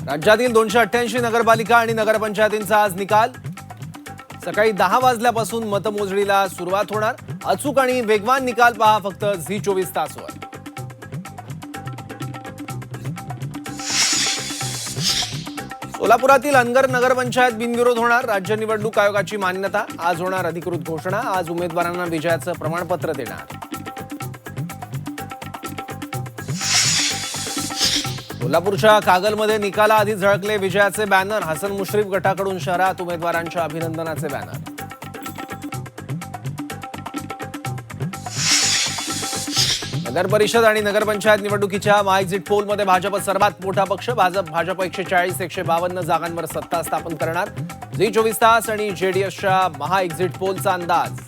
राज्यातील 288 नगरपालिका आणि नगरपंचायतींचा आज निकाल। सकाळी 10 वाजल्यापासून मतमोजणीला सुरुवात होणार। अचूक आणि वेगवान निकाल पहा फक्त झी24 तासवर। सोलापुरातील अनगर नगरपंचायत बिनविरोध होणार। राज्य निवडणूक आयोगाची मान्यता। आज होणार अधिकृत घोषणा। आज उमेदवारांना विजयाचं प्रमाणपत्र देणार। कोल्हापूरच्या कागलमध्ये निकालाआधी झळकले विजयाचे बॅनर। हसन मुश्रीफ गटाकडून शहरात उमेदवारांच्या अभिनंदनाचे बॅनर। नगर परिषद आणि नगरपंचायत निवडणुकीच्या महाएक्झिट पोलमध्ये भाजप सर्वात मोठा पक्ष। भाजप 140-152 जागांवर सत्ता स्थापन करणार। झी24 तास आणि जेडीएसच्या महाएक्झिट पोलचा अंदाज।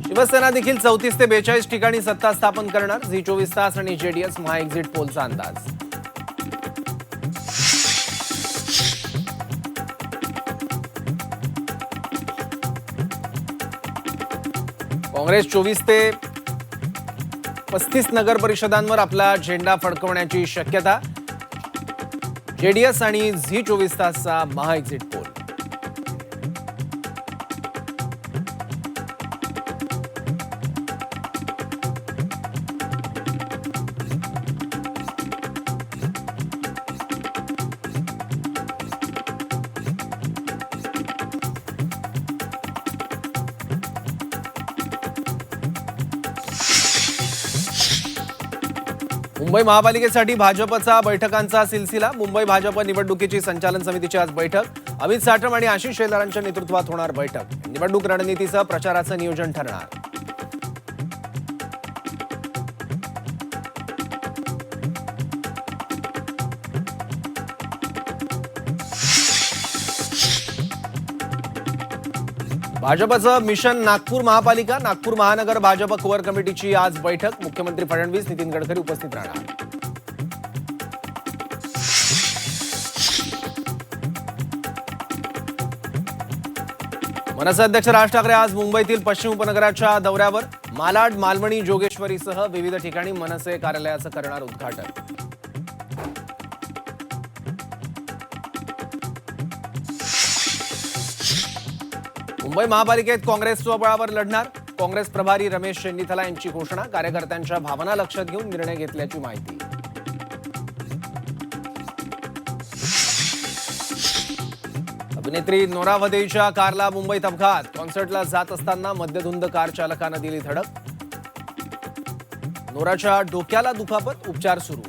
शिवसेना देखील 34 ते 42 ठिकाणी सत्ता स्थापन करणार। झी24 तास आणि जेडीएस महाएक्झिट पोलचा अंदाज। काँग्रेस 24 ते 35 नगर परिषदांवर आपला झेंडा फडकवण्याची शक्यता। जेडीएस आणि झी24 तासचा महाएक्झिट पोल। मुंबई महापालिकेसाठी भाजपचा बैठकांचा सिलसिला। मुंबई भाजप निवडणुकीची संचालन समितीची आज बैठक। अमित साटम आणि आशिष शेलारांच्या नेतृत्वात होणार बैठक। निवडणूक रणनीतीचं प्रचाराचं नियोजन ठरणार। भाजपचं मिशन नागपूर महापालिका। नागपूर महानगर भाजप कोअर कमिटीची आज बैठक। मुख्यमंत्री फडणवीस, नितीन गडकरी उपस्थित राहणार। मनसे अध्यक्ष राज ठाकरे आज मुंबईतील पश्चिम उपनगराच्या दौऱ्यावर। मालाड, मालवणी, जोगेश्वरीसह विविध ठिकाणी मनसे कार्यालयाचं करणार उद्घाटन। मुंबई महापालिकेत काँग्रेस स्वबळावर लढणार। काँग्रेस प्रभारी रमेश चेन्नीथला यांची घोषणा। कार्यकर्त्यांच्या भावना लक्षात घेऊन निर्णय घेतल्याची माहिती। अभिनेत्री नोरा फतेहीच्या कारला मुंबईत अपघात। कॉन्सर्टला जात असताना मद्यधुंद कार चालकानं दिली धडक। नोराच्या डोक्याला दुखापत, उपचार सुरू।